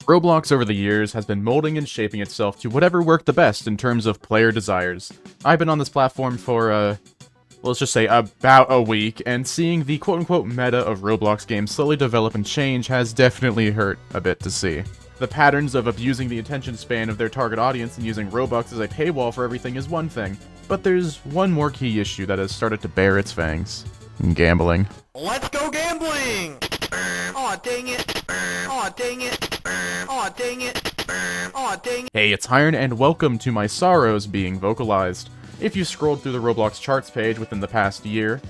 Roblox over the years has been molding and shaping itself to whatever worked the best in terms of player desires. I've been on this platform for, let's just say about a week, and seeing the quote-unquote meta of Roblox games slowly develop and change has definitely hurt a bit to see. The patterns of abusing the attention span of their target audience and using Robux as a paywall for everything is one thing, but there's one more key issue that has started to bear its fangs. Gambling. Let's go gambling! Aw, dang it! Aw, dang it! Aw, dang it! Aw, dang it! Hey, it's Iron, and welcome to my sorrows being vocalized. If you scrolled through the Roblox charts page within the past year,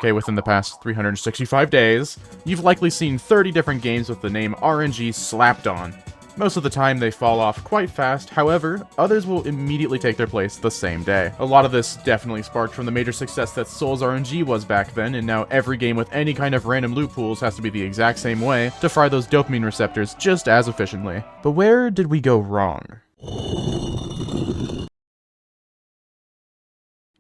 within the past 365 days, you've likely seen 30 different games with the name RNG slapped on. Most of the time they fall off quite fast, however, others will immediately take their place the same day. A lot of this definitely sparked from the major success that Soul's RNG was back then, and now every game with any kind of random loot pools has to be the exact same way to fry those dopamine receptors just as efficiently. But where did we go wrong?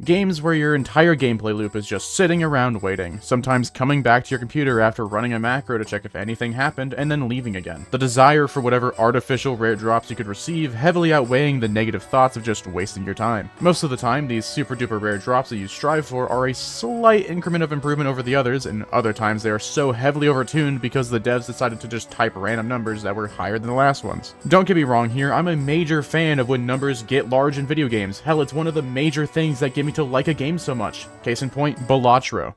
Games where your entire gameplay loop is just sitting around waiting, sometimes coming back to your computer after running a macro to check if anything happened, and then leaving again. The desire for whatever artificial rare drops you could receive heavily outweighing the negative thoughts of just wasting your time. Most of the time, these super duper rare drops that you strive for are a slight increment of improvement over the others, and other times they are so heavily overtuned because the devs decided to just type random numbers that were higher than the last ones. Don't get me wrong here, I'm a major fan of when numbers get large in video games. Hell, it's one of the major things that get me to like a game so much. Case in point, Balatro.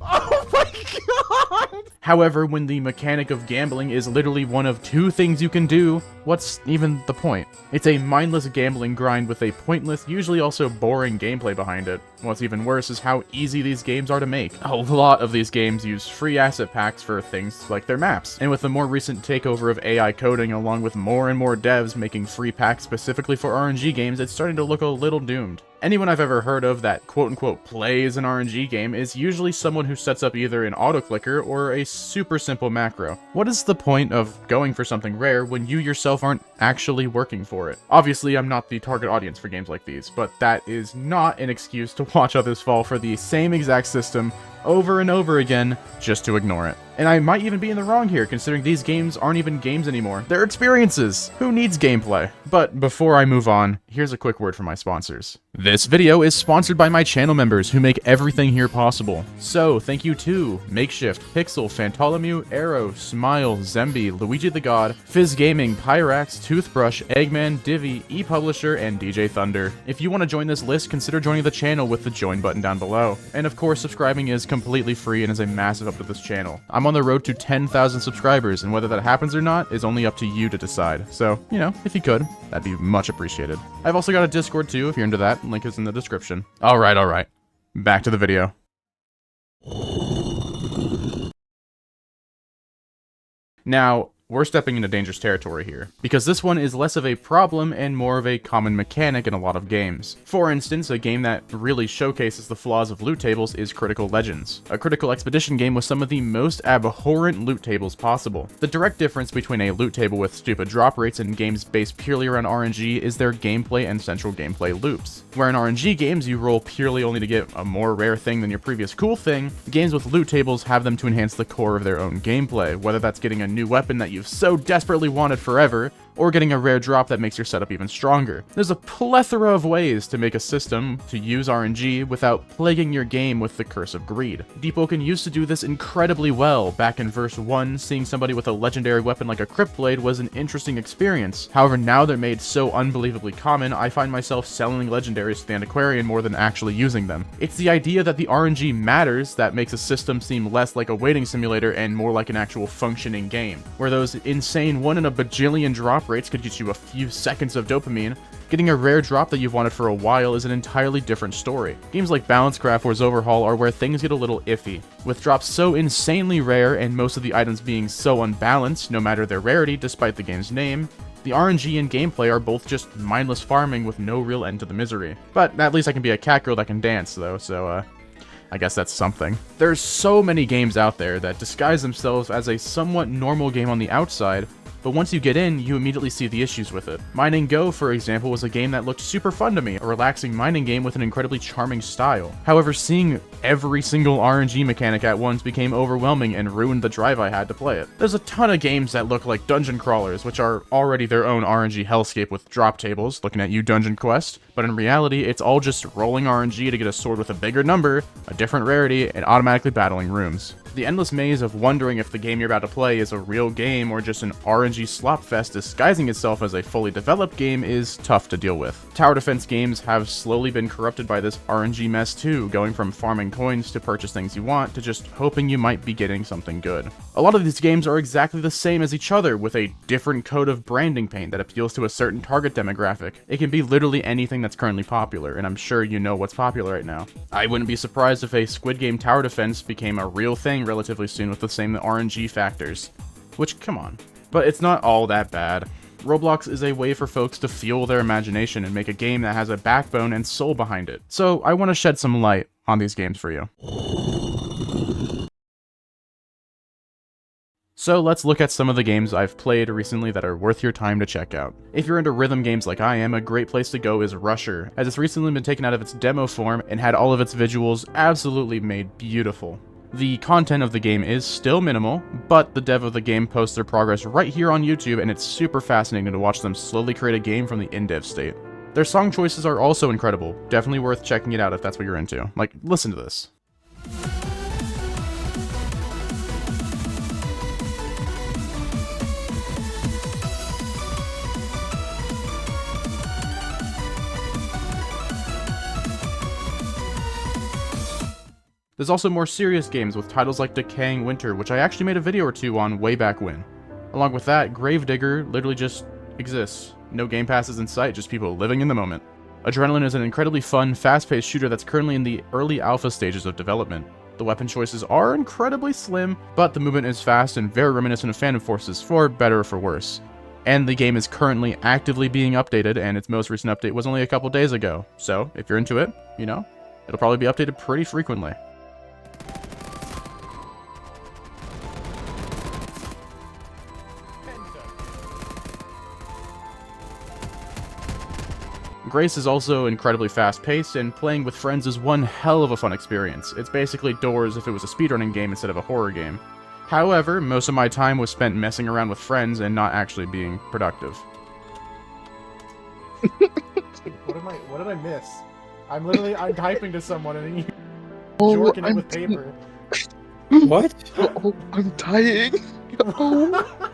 Oh my god! However, when the mechanic of gambling is literally one of two things you can do, what's even the point? It's a mindless gambling grind with a pointless, usually also boring gameplay behind it. What's even worse is how easy these games are to make. A lot of these games use free asset packs for things like their maps, and with the more recent takeover of AI coding along with more and more devs making free packs specifically for RNG games, it's starting to look a little doomed. Anyone I've ever heard of that quote-unquote plays an RNG game is usually someone who sets up either an auto-clicker or a super simple macro. What is the point of going for something rare when you yourself aren't actually working for it? Obviously, I'm not the target audience for games like these, but that is not an excuse to watch others fall for the same exact system over and over again just to ignore it. And I might even be in the wrong here, considering these games aren't even games anymore. They're experiences! Who needs gameplay? But before I move on, here's a quick word from my sponsors. This video is sponsored by my channel members who make everything here possible. So, thank you to Makeshift, Pixel, Fantolomew, Arrow, Smile, Zemby, Luigi the God, Fizz Gaming, Pyrax, Toothbrush, Eggman, Divi, ePublisher, and DJ Thunder. If you want to join this list, consider joining the channel with the join button down below. And of course, subscribing is completely free and is a massive help to this channel. I'm on the road to 10,000 subscribers, and whether that happens or not is only up to you to decide. So, you know, if you could, that'd be much appreciated. I've also got a Discord too, if you're into that. Link is in the description. Alright. Back to the video. Now, we're stepping into dangerous territory here, because this one is less of a problem and more of a common mechanic in a lot of games. For instance, a game that really showcases the flaws of loot tables is Critical Legends, a critical expedition game with some of the most abhorrent loot tables possible. The direct difference between a loot table with stupid drop rates and games based purely around RNG is their gameplay and central gameplay loops. Where in RNG games you roll purely only to get a more rare thing than your previous cool thing, games with loot tables have them to enhance the core of their own gameplay, whether that's getting a new weapon that you've so desperately wanted forever, or getting a rare drop that makes your setup even stronger. There's a plethora of ways to make a system to use RNG without plaguing your game with the curse of greed. Deep Oaken used to do this incredibly well. Back in verse 1, seeing somebody with a legendary weapon like a Crypt Blade was an interesting experience. However, now they're made so unbelievably common, I find myself selling legendaries to the antiquarian more than actually using them. It's the idea that the RNG matters that makes a system seem less like a waiting simulator and more like an actual functioning game, where those insane 1 in a bajillion drop rates could get you a few seconds of dopamine. Getting a rare drop that you've wanted for a while is an entirely different story. Games like Balancecraft or Overhaul are where things get a little iffy. With drops so insanely rare and most of the items being so unbalanced, no matter their rarity despite the game's name, the RNG and gameplay are both just mindless farming with no real end to the misery. But at least I can be a cat girl that can dance though, so I guess that's something. There's so many games out there that disguise themselves as a somewhat normal game on the outside, but once you get in, you immediately see the issues with it. Mining Go, for example, was a game that looked super fun to me, a relaxing mining game with an incredibly charming style. However, seeing every single RNG mechanic at once became overwhelming and ruined the drive I had to play it. There's a ton of games that look like dungeon crawlers, which are already their own RNG hellscape with drop tables, looking at you Dungeon Quest, but in reality, it's all just rolling RNG to get a sword with a bigger number, a different rarity, and automatically battling rooms. The endless maze of wondering if the game you're about to play is a real game or just an RNG slop fest disguising itself as a fully developed game is tough to deal with. Tower defense games have slowly been corrupted by this RNG mess too, going from farming coins to purchase things you want to just hoping you might be getting something good. A lot of these games are exactly the same as each other with a different coat of branding paint that appeals to a certain target demographic. It can be literally anything that's currently popular, and I'm sure you know what's popular right now. I wouldn't be surprised if a Squid Game tower defense became a real thing relatively soon with the same RNG factors. Which, come on. But it's not all that bad. Roblox is a way for folks to fuel their imagination and make a game that has a backbone and soul behind it. So I want to shed some light on these games for you. So let's look at some of the games I've played recently that are worth your time to check out. If you're into rhythm games like I am, a great place to go is Rusher, as it's recently been taken out of its demo form and had all of its visuals absolutely made beautiful. The content of the game is still minimal, but the dev of the game posts their progress right here on YouTube, and it's super fascinating to watch them slowly create a game from the in-dev state. Their song choices are also incredible, definitely worth checking it out if that's what you're into. Like, listen to this. There's also more serious games with titles like Decaying Winter, which I actually made a video or two on way back when. Along with that, Gravedigger literally just exists. No game passes in sight, just people living in the moment. Adrenaline is an incredibly fun, fast-paced shooter that's currently in the early alpha stages of development. The weapon choices are incredibly slim, but the movement is fast and very reminiscent of Phantom Forces, for better or for worse. And the game is currently actively being updated, and its most recent update was only a couple days ago. So, if you're into it, you know, it'll probably be updated pretty frequently. Grace is also incredibly fast-paced, and playing with friends is one hell of a fun experience. It's basically Doors if it was a speedrunning game instead of a horror game. However, most of my time was spent messing around with friends and not actually being productive. What did I miss? I'm typing to someone and then you're jorking it with paper. What? Oh, I'm dying. Oh.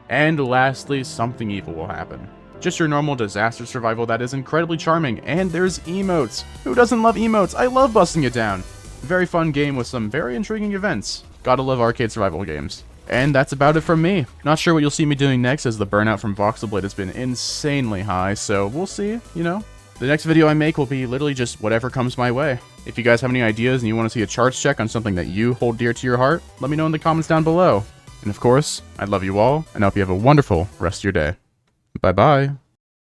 And lastly, something evil will happen. Just your normal disaster survival that is incredibly charming, and there's emotes! Who doesn't love emotes? I love busting it down! Very fun game with some very intriguing events. Gotta love arcade survival games. And that's about it from me. Not sure what you'll see me doing next, as the burnout from Voxel Blade has been insanely high, so we'll see, you know? The next video I make will be literally just whatever comes my way. If you guys have any ideas and you want to see a charts check on something that you hold dear to your heart, let me know in the comments down below. And of course, I love you all, and I hope you have a wonderful rest of your day. Bye-bye.